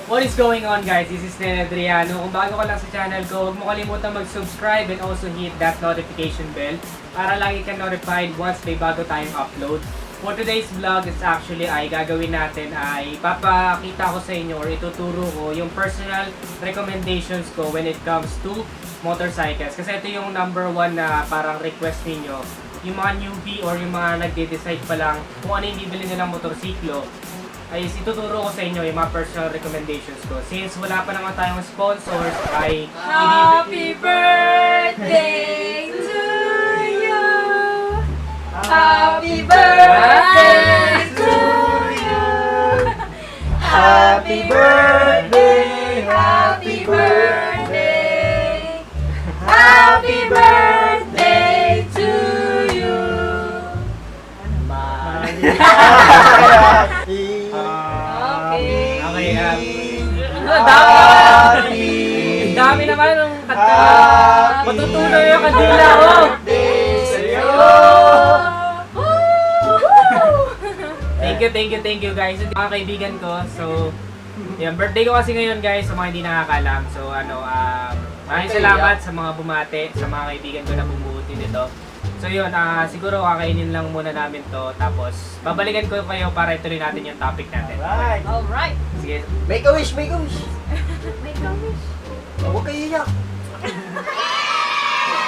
What is going on, guys? This is Nen Adriano. Kung bago ka lang sa channel ko, huwag mo kalimutan mag-subscribe and also hit that notification bell para lagi ka notified once may bago tayong upload. For today's vlog is actually ay gagawin natin ay ipapakita ko sa inyo or ituturo ko yung personal recommendations ko when it comes to motorcycles. Kasi ito yung number one na parang request ninyo. Yung mga newbie or yung mga nagde-decide pa lang kung ano yung bibili nilang motorsiklo, ay ituturo ko sa inyo yung mga personal recommendations ko. Since wala pa naman tayong sponsors, ay Happy birthday to you! Happy birthday to you! Happy birthday! Happy birthday! Happy birthday to you! Ang dami naman ng kanta. Matutuloy yung kandila ko. Thank you guys. Mga kaibigan ko. So, yan, birthday ko kasi ngayon guys, sa mga hindi nakakalam. So, maraming salamat sa mga bumate, sa mga kaibigan ko na bumuti nito. So yun, siguro kakainin lang muna namin to. Tapos, babalikan ko kayo para ituloy natin yung topic natin. Alright. Sige. Make a wish, make a wish. Make a wish. Huwag kayo iyak.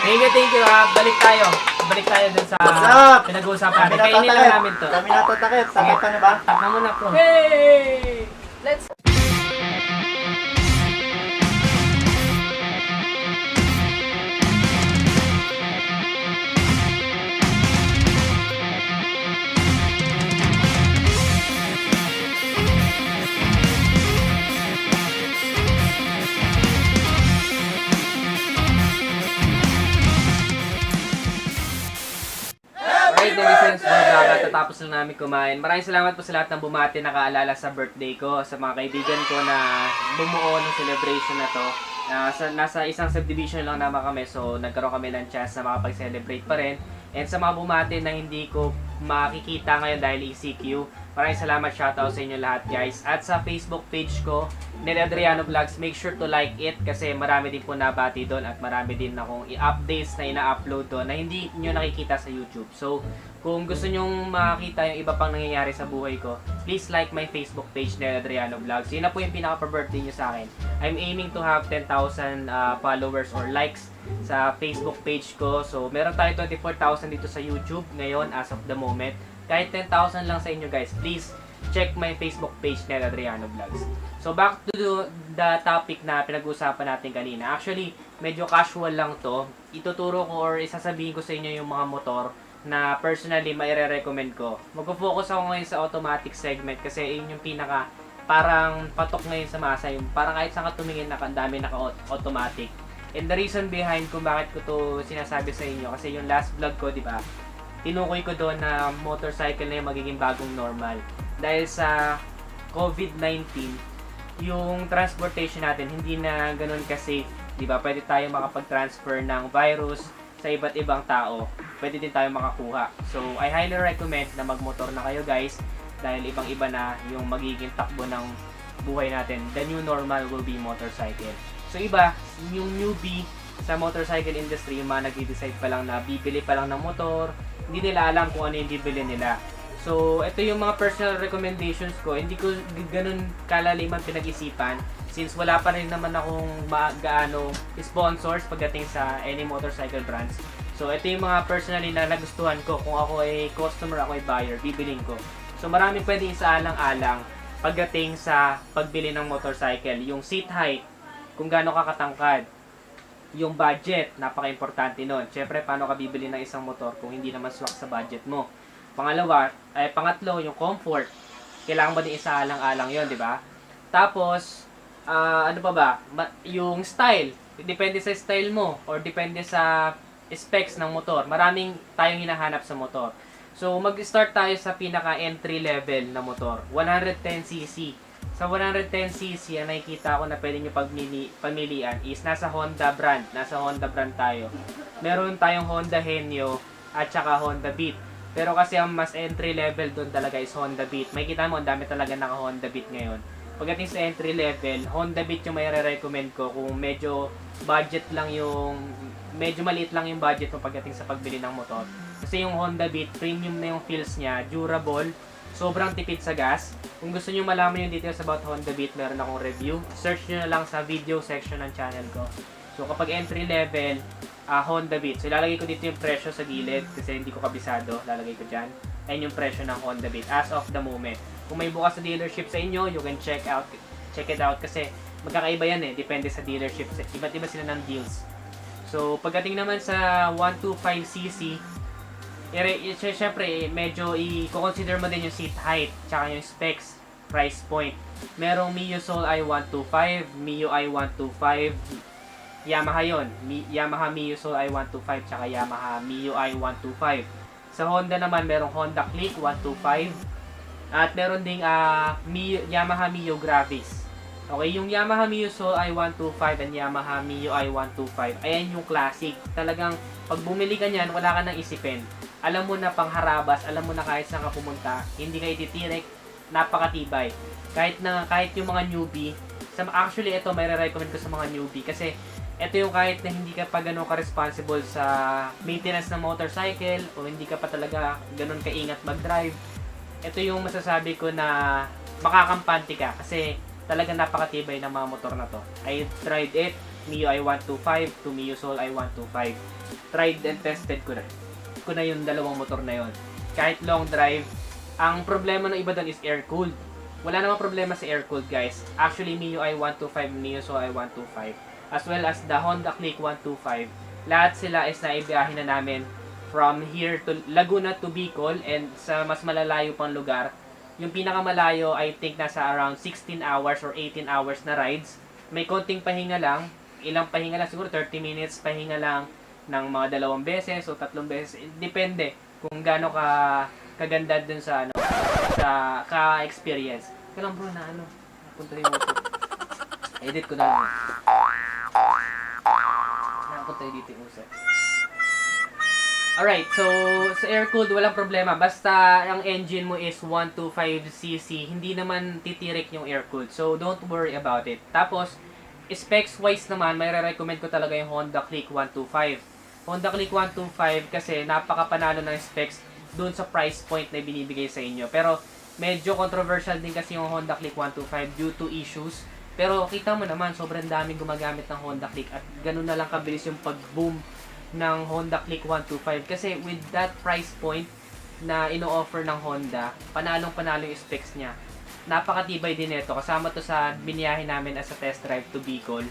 Thank you. Balik tayo dun sa What's up? pinag-uusapan natin. Kainin lang namin to. Kami natatakit. Sakit ka na ba? Tap mo na, bro. Hey! Let's Alright, netizens, katatapos lang namin kumain. Maraming salamat po sa lahat ng bumati na kaalala sa birthday ko, sa mga kaibigan ko na bumuo ng celebration na to. Nasa isang subdivision lang naman kami, so nagkaroon kami ng chance na makapag-celebrate pa rin. And sa mga bumati na hindi ko makikita ngayon dahil ECQ, maraming salamat, shoutout sa inyo lahat guys. At sa Facebook page ko, Nen Adriano Vlogs, make sure to like it kasi marami din po nabati doon at marami din akong i-updates na ina-upload doon na hindi nyo nakikita sa YouTube. So, kung gusto nyong makita yung iba pang nangyayari sa buhay ko, please like my Facebook page, Nen Adriano Vlogs. Yun na po yung pinaka-birthday nyo sa akin. I'm aiming to have 10,000 followers or likes sa Facebook page ko. So, meron tayo 24,000 dito sa YouTube ngayon as of the moment. Kahit 10,000 lang sa inyo guys, please check my Facebook page, Nen Adriano Vlogs. So, back to the topic na pinag-uusapan natin kanina. Actually, medyo casual lang to. Ituturo ko or isasabihin ko sa inyo yung mga motor na personally maire-recommend ko. Magpo-focus ako ngayon sa automatic segment kasi yun yung pinaka parang patok ngayon sa masa. Yung parang kahit saan ka tumingin na dami naka-automatic. And the reason behind kung bakit ko to sinasabi sa inyo kasi yung last vlog ko, di ba? Tinukoy ko doon na motorcycle na yung magiging bagong normal. Dahil sa COVID-19, yung transportation natin hindi na ganoon ka-safe. Di ba? Pwede tayo makapag-transfer ng virus sa iba't ibang tao. Pwede din tayo makakuha. So, I highly recommend na magmotor na kayo guys dahil ibang-iba na yung magiging takbo ng buhay natin. The new normal will be motorcycle. So, iba, yung newbie sa motorcycle industry, yung mga nag-decide pa lang na bibili pa lang ng motor, hindi nila alam kung ano yung bibili nila. So, ito yung mga personal recommendations ko. Hindi ko ganun kalaliman pinag-isipan since wala pa rin naman akong gaano sponsors pagdating sa any motorcycle brands. So, ito yung mga personally na nagustuhan ko. Kung ako ay customer, ako ay buyer, bibiling ko. So, marami pwedeng isaalang-alang pagdating sa pagbili ng motorcycle. Yung seat height, kung gaano ka katangkad. Yung budget, napaka-importante nun. Siyempre, paano ka bibili ng isang motor kung hindi naman swak sa budget mo? Pangatlo, yung comfort. Kailangan ba din isaalang-alang yon, di ba? Tapos, ano pa ba? Yung style. Depende sa style mo or depende sa specs ng motor. Maraming tayong hinahanap sa motor. So, mag-start tayo sa pinaka-entry level na motor. 110cc. Sa 110cc, ang nakikita ko na pwede nyo pamilian is nasa Honda brand. Nasa Honda brand tayo. Meron tayong Honda Henyo at saka Honda Beat. Pero kasi ang mas entry level doon talaga is Honda Beat. May kita mo, ang dami talaga naka Honda Beat ngayon. pagdating sa entry level, Honda Beat yung may recommend ko kung medyo budget lang yung medyo maliit lang yung budget mo pagdating sa pagbili ng motor. Kasi yung Honda Beat, premium na yung feels niya, durable, sobrang tipid sa gas. Kung gusto niyo malaman yung details about Honda Beat, meron akong review. Search niyo na lang sa video section ng channel ko. So kapag entry level, Honda Beat. So ilalagay ko dito yung presyo sa gilid kasi hindi ko kabisado. Lalagay ko dyan. Ayan yung presyo ng Honda Beat as of the moment. Kung may bukas sa dealership sa inyo, you can check it out kasi magkakaiba yan eh. Depende sa dealership. Iba't iba sila ng deals. So pagdating naman sa 125cc, syempre medyo i-consider mo din yung seat height tsaka yung specs, price point. Merong Mio Soul i125, Mio i125, Yamaha yon, Yamaha Mio Soul i125 tsaka Yamaha Mio i125. Sa Honda naman merong Honda Click 125 at meron ding Yamaha Mio Gravis. Okay, yung Yamaha Mio Soul i125 and Yamaha Mio i125, ayan yung classic. Talagang pag bumili ka niyan, wala ka nang isipin. Alam mo na pangharabas, alam mo na kahit saan ka pumunta, hindi ka ititirik, napakatibay. Kahit yung mga newbie, actually ito may re-recommend ko sa mga newbie kasi ito yung kahit na hindi ka pa ganun ka-responsible sa maintenance ng motorcycle o hindi ka pa talaga ganun kaingat mag-drive, ito yung masasabi ko na makakampante ka kasi talagang napakatibay ng mga motor na to. I tried it, Mio i125 to Mio Soul i125. Tried and tested ko na yung dalawang motor na yon. Kahit long drive, ang problema ng iba doon is air-cooled. Wala namang problema sa air-cooled guys. Actually, Mio i125, Mio Soul i125, as well as the Honda Click 125, lahat sila is naibiyahin na namin from here to Laguna to Bicol and sa mas malalayo pang lugar. Yung pinakamalayo, I think nasa around 16 hours or 18 hours na rides. May konting pahinga lang, ilang pahinga lang, siguro 30 minutes pahinga lang ng mga 2 beses o 3 beses. Depende kung gaano kaganda dun sa sa ka-experience. Ito lang bro na napunta yung motor. Edit ko na lang. Napunta yung dito yung uso. Alright, so sa air-cooled walang problema. Basta ang engine mo is 125cc, hindi naman titirik yung air-cooled. So don't worry about it. Tapos, specs-wise naman, may re-recommend ko talaga yung Honda Click 125. Honda Click 125 kasi napakapanalo ng specs doon sa price point na binibigay sa inyo. Pero medyo controversial din kasi yung Honda Click 125 due to issues. Pero kita mo naman, sobrang daming gumagamit ng Honda Click at ganun na lang kabilis yung pag-boom ng Honda Click 125 kasi with that price point na ino-offer ng Honda, panalong-panalo yung specs niya. Napakatibay din ito. Kasama to sa biniyahe namin as a test drive to Bicol.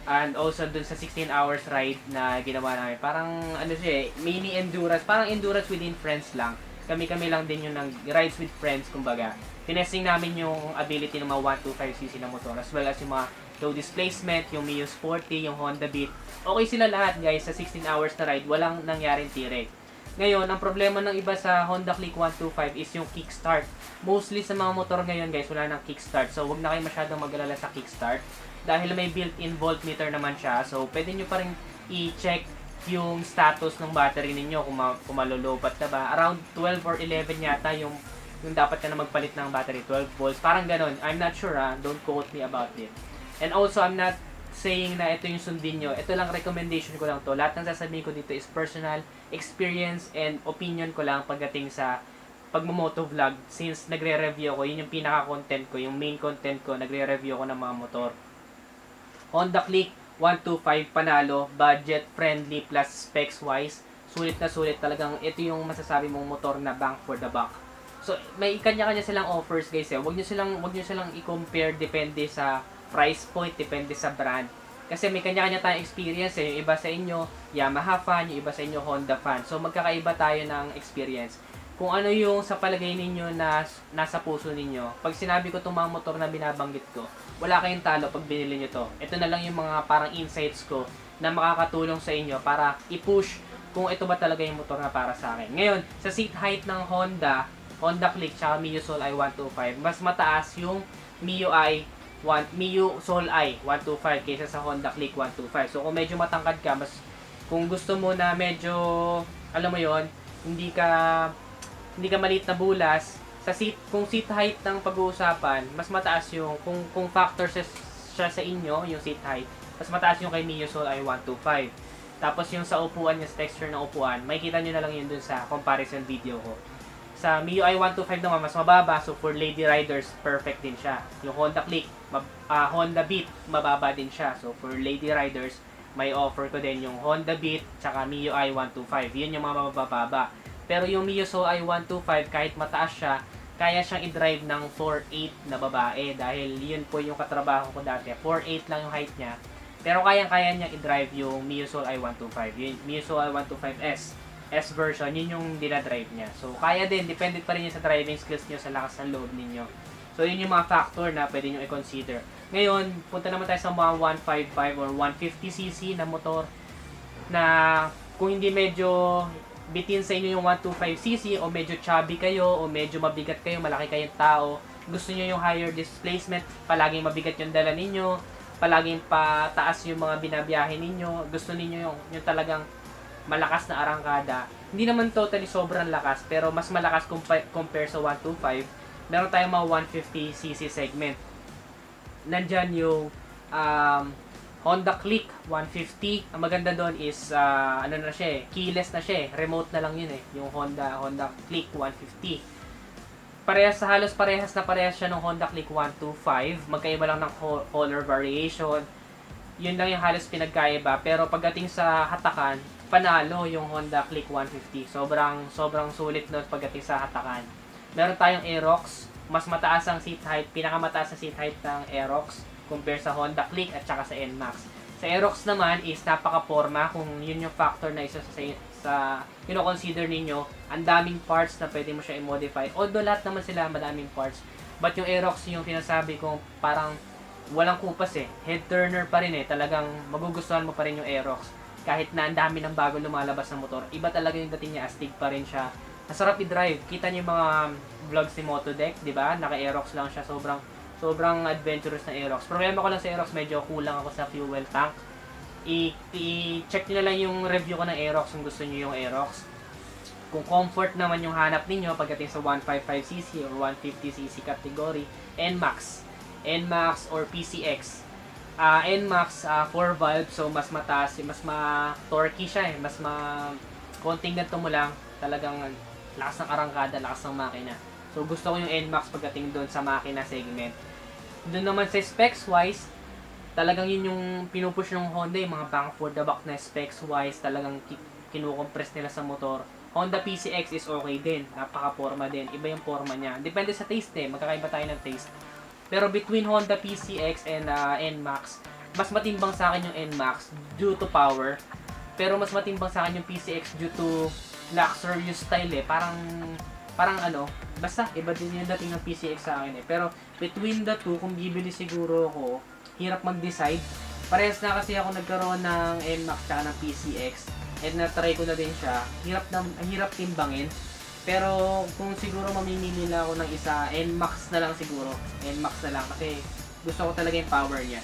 And also dun sa 16 hours ride na ginawa namin. Parang mini endurance. Parang endurance within friends lang. Kami-kami lang din yung rides with friends, kumbaga. Tinesting namin yung ability ng mga 125cc na motor as well as yung mga low displacement, yung Mio Sporty, yung Honda Beat. Okay sila lahat guys, sa 16 hours na ride, walang nangyaring tirik. Ngayon, ang problema ng iba sa Honda Click 125 is yung kickstart. Mostly sa mga motor ngayon guys, wala nang kickstart. So, huwag na kayo masyadong mag-alala sa kickstart. Dahil may built-in voltmeter naman siya. So, pwede nyo pa rin i-check yung status ng battery ninyo kung malolobat na ba. Around 12 or 11 yata yung dapat ka na magpalit ng battery. 12 volts. Parang ganon. I'm not sure Don't quote me about it. And also, I'm not saying na ito yung sundin nyo. Ito lang, recommendation ko lang to. Lahat ng sasabihin ko dito is personal experience and opinion ko lang pagdating sa pagmumotovlog. Since nagre-review ako, yun yung pinaka-content ko, yung main content ko, nagre-review ako ng mga motor. Honda Click 125 panalo, budget friendly plus specs wise. Sulit na sulit talagang. Ito yung masasabi mong motor na bang for the buck. So, may kanya-kanya silang offers guys. Huwag nyo silang i-compare depende sa price point, depende sa brand. Kasi may kanya-kanya tayong experience Yung iba sa inyo, Yamaha fan, yung iba sa inyo, Honda fan. So, magkakaiba tayo ng experience. Kung ano yung sa palagay ninyo na nasa puso ninyo, pag sinabi ko itong mga motor na binabanggit ko, wala kayong talo pag binili nyo to. Ito na lang yung mga parang insights ko na makakatulong sa inyo para i-push kung ito ba talaga yung motor na para sa akin. Ngayon, sa seat height ng Honda Click tsaka Mio Soul i125, mas mataas yung Mio Soul i125 kaysa sa Honda Click 125. So kung medyo matangkad ka, kung gusto mo na medyo, alam mo yon, hindi ka maliit na bulas, kung seat height ng pag-uusapan, mas mataas yung, kung factor siya sa inyo, yung seat height, mas mataas yung kay Mio Soul i125. Tapos yung sa upuan niya, sa texture ng upuan, makikita nyo na lang yun dun sa comparison video ko. Sa Mio i125 naman, mas mababa. So, for lady riders, perfect din siya. Yung Honda Click, Honda Beat, mababa din siya. So, for lady riders, may offer ko din yung Honda Beat, tsaka Mio i125. Yun yung mga mabababa. Pero yung Mio Soul i125, kahit mataas siya, kaya siyang i-drive ng 4'8 na babae. Dahil yun po yung katrabaho ko dati. 4'8 lang yung height niya. Pero kayang-kaya niya i-drive yung Mio Soul i125. Yung Mio Soul i125S. S version, yun yung dinadrive niya. So, kaya din. Depende pa rin yun sa driving skills niyo, sa lakas ng loob ninyo. So, yun yung mga factor na pwede nyo i-consider. Ngayon, punta naman tayo sa mga 155 or 150cc na motor na kung hindi medyo bitin sa inyo yung 125cc o medyo chubby kayo o medyo mabigat kayo, malaki kayong tao, gusto nyo yung higher displacement, palaging mabigat yung dala ninyo, palaging pataas yung mga binabiyahe ninyo, gusto ninyo yung talagang malakas na arangkada. Hindi naman totally sobrang lakas, pero mas malakas compare sa 125. Meron tayong mga 150cc segment. Nandyan yung Honda Click 150. Ang maganda doon is ano na siya keyless na siya remote na lang yun yung Honda Click 150. Halos parehas siya ng Honda Click 125. Magkaiba lang ng color variation. Yun lang yung halos pinagkaiba. Pero pagdating sa hatakan, panalo yung Honda Click 150. Sobrang sulit nun pagdating sa hatakan. Meron tayong Aerox. Mas mataas ang seat height. Pinakamataas na seat height ng Aerox compare sa Honda Click at saka sa NMAX. Sa Aerox naman is napaka-porma. Kung yun yung factor na isa sa kino-consider ninyo, ang daming parts na pwede mo siya i-modify. Although lahat naman sila madaming parts. But yung Aerox yung pinasabi kong parang walang kupas Head turner pa rin Talagang magugustuhan mo pa rin yung Aerox. Kahit na ang dami ng bago lumalabas ng motor, iba talaga yung dating niya, astig pa rin siya. Masarap i-drive. Kita niyo yung mga vlogs ni Motodeck, di ba? Naka-Aerox lang siya, sobrang adventurous na Aerox. Problema ko lang sa Aerox, medyo kulang ako sa fuel tank. I-check niyo na lang yung review ko ng Aerox kung gusto niyo yung Aerox. Kung comfort naman yung hanap ninyo pagdating sa 155cc or 150cc category, NMAX or PCX. NMAX 4 valve, so mas mataas, mas ma-torquey siya konting ganito mo lang, talagang lakas ng arangkada, lakas ng makina. So gusto ko yung NMAX pagdating doon sa makina segment. Doon naman sa specs wise, talagang yun yung pinupush ng Honda, yung mga bang for the buck na specs wise, talagang kinukompress nila sa motor. Honda PCX is okay din, napaka-forma din, iba yung forma niya. Depende sa taste magkakaiba tayo ng taste. Pero between Honda PCX and NMAX, mas matimbang sa akin yung NMAX due to power. Pero mas matimbang sa akin yung PCX due to luxurious style Parang basta iba din yung dating ng PCX sa akin Pero between the two, kung bibili siguro ako, hirap mag-decide. Parehas na kasi ako nagkaroon ng NMAX tsaka ng PCX. And na-try ko na din siya. Hirap timbangin. Pero kung siguro mamimili na ako ng isa, NMAX na lang siguro. NMAX na lang kasi gusto ko talaga yung power niya.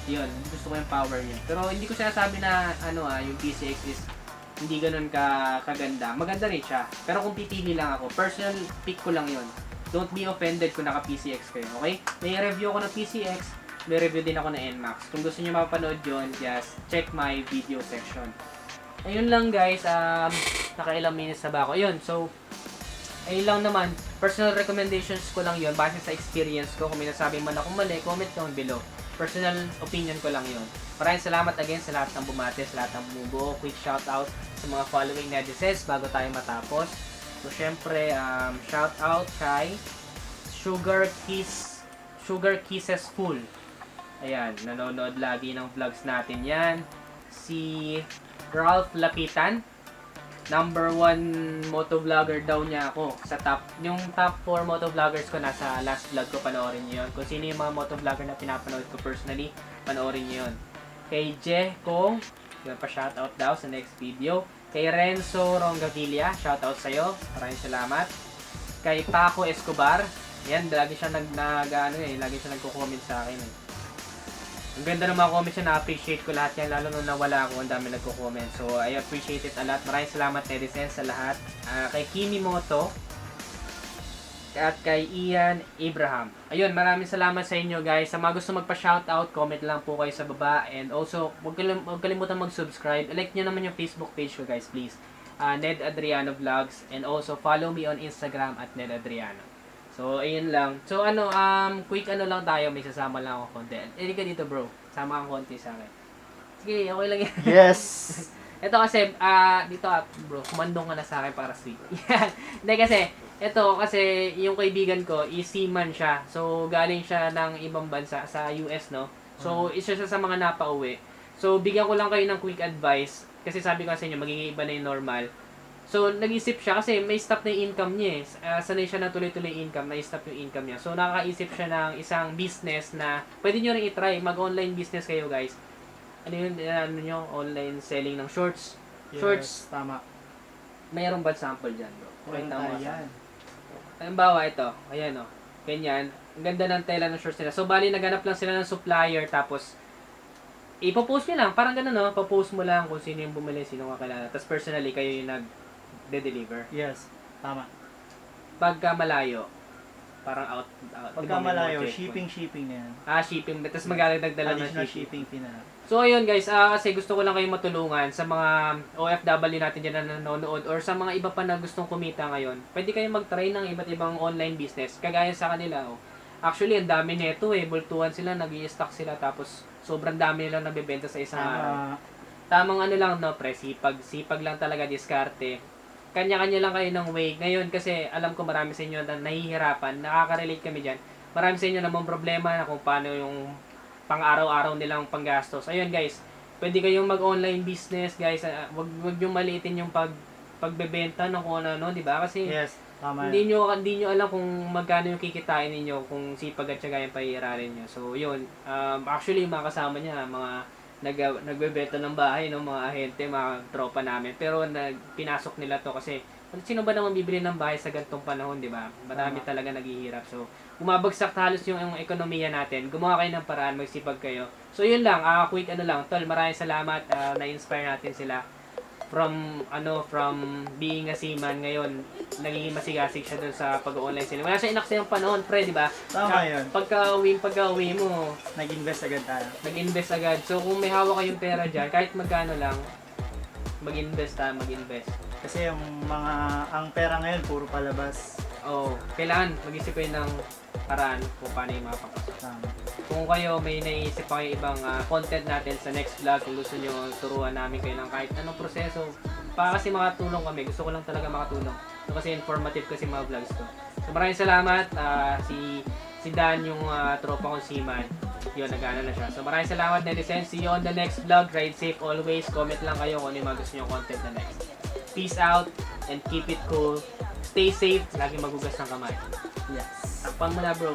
Yun, gusto ko yung power niya. Pero hindi ko sinasabi na yung PCX is hindi ganun kaganda. Maganda rin siya. Pero kung pipili lang ako, personal pick ko lang yun. Don't be offended kung naka-PCX kayo, okay? May review ako ng PCX, may review din ako ng NMAX. Kung gusto niyo mapanood yun, just check my video section. Ayun lang guys, nakailang minutes na ba ako? Ayun, so ayun lang naman, personal recommendations ko lang yun base sa experience ko. Kung may nasabi man akong mali, comment down below. Personal opinion ko lang yun. Maraming salamat again sa lahat ng bumati, sa lahat ng bumubuo. Quick shoutout sa mga following netizens bago tayo matapos. So syempre, shoutout kay Sugar Kisses Full. Ayan, nanonood lagi ng vlogs natin yan. Si Ralph Lapitan. Number 1 motovlogger daw niya ako sa yung top 4 motovloggers ko nasa last vlog ko, panoorin niyo yun. Kung sino yung mga motovlogger na pinapanood ko personally, panoorin niyo yun. Kay Je Kong, yun pa shoutout daw sa next video. Kay Renzo Rongavilla, shoutout sa'yo, maraming salamat. Kay Paco Escobar, yan, lagi siya lagi siya nagko-comment sa akin Ang ganda ng mga comments niya, na-appreciate ko lahat yan, lalo nung nawala ako, ang dami nagko-comment. So, I appreciate it a lot. Maraming salamat netizens sa lahat. Kay Kimi Moto, at kay Ian Abraham. Ayun, maraming salamat sa inyo guys. Sa mga gusto magpa-shoutout, comment lang po kayo sa baba. And also, huwag kalimutan mag-subscribe. Like nyo naman yung Facebook page ko guys, please. Ned Adriano Vlogs. And also, follow me on Instagram at Ned Adriano. So, ayun lang. So, quick lang tayo. May sasama lang ako konti. Hindi ka dito bro. Sama kang konti sa akin. Sige, okay lang yan. Yes. Ito kasi, dito bro, kumandong ka na sa akin para sweet. Yan. Hindi kasi, ito kasi yung kaibigan ko, seaman siya. So, galing siya ng ibang bansa sa US, no? So, isa siya sa mga napauwi. So, bigyan ko lang kayo ng quick advice. Kasi sabi ko sa inyo, magiging iba na yung normal. So, nag-isip siya kasi may stop na yung income niya eh. Sanay siya na tuloy-tuloy income, na-stop yung income niya. So, nakakaisip siya ng isang business na pwede nyo rin i-try. Mag-online business kayo, guys. Ano yun, online selling ng shorts. Shorts. Tama. Mayroon ba sample dyan, bro? Meron Pakita mo tayo sa yan. halimbawa, ito. Ayan, o. Ganyan. Ang ganda ng tela ng shorts nila. So, bali, naganap lang sila ng supplier. Tapos, ipopost nyo lang. Parang ganun, no? Popost mo lang kung sino yung bumili, sino kakilala. Tapos, personally, kayo yung nag-deliver. Yes. Tama. Pagka malayo, parang out. Pagka di ba, may malayo, mga checkpoint? shipping na yan. Shipping. Tapos, magdadagdag lang ng Additional shipping. shipping fee na. So, ayun guys, kasi gusto ko lang kayong matulungan sa mga OFW natin dyan na nanonood or sa mga iba pa na gustong kumita ngayon. Pwede kayong mag-try ng iba't ibang online business. Kagaya sa kanila, oh. Actually, ang dami nito eh. Bultuhan sila, nag-i-stock sila, tapos sobrang dami nilang nabibenta sa isang araw. Tamang ano lang, no, pre, sipag lang talaga, diskarte. Kanya-kanya lang kayo ng way. Ngayon, kasi alam ko marami sa inyo na nahihirapan, nakaka-relate kami dyan. Marami sa inyo namang problema na kung paano yung pang-araw-araw nilang panggastos. Ayun guys, pwede kayong mag-online business guys. Wag yung maliitin yung pagbebenta ng kung ano, di ba? Kasi Yes, tama hindi nyo alam kung magkano yung kikitain ninyo kung sipag at syaga yung pahihirarin nyo. So, yun. Actually, mga kasama niya, mga nagbebenta ng bahay, no? Mga ahente, mga tropa namin. Pero pinasok nila to kasi sino ba naman bibili ng bahay sa gantong panahon, di ba? Marami talaga naghihirap. So, bumabagsak halos yung ekonomiya natin. Gumawa kayo ng paraan, magsipag kayo. So, yun lang. Quick lang. Tol, maraming salamat. Na-inspire natin sila. From being a seaman ngayon, nagiging masigasig siya dun sa pag-online sila. Wala siya inaksayang panahon, pre, di ba? Tama yun. Pagka-uwi mo, Nag-invest agad tayo. nag-invest agad. So, kung may hawak kayong pera dyan, kahit magkano lang, mag-invest. Kasi ang pera ngayon, puro palabas. Kailangan mag-isip kayo ng paraan kung paano yung mapapasok. Tama. Kung kayo may naisip pa kayo ibang content natin sa next vlog, kung gusto nyo turuan namin kayo ng kahit anong proseso, para kasi makatulong kami. Gusto ko lang talaga makatulong. So, kasi informative kasi mga vlogs ko. So, maraming salamat. Si Dan, yung tropa kong seaman. Yun, nag-ano na siya. So, maraming salamat, netizens. See you on the next vlog. Ride safe always. Comment lang kayo kung ano yung mga gusto nyo content na next. Peace out and keep it cool. Stay safe. Lagi magugas ng kamay. Yes. Takpan mo na, bro.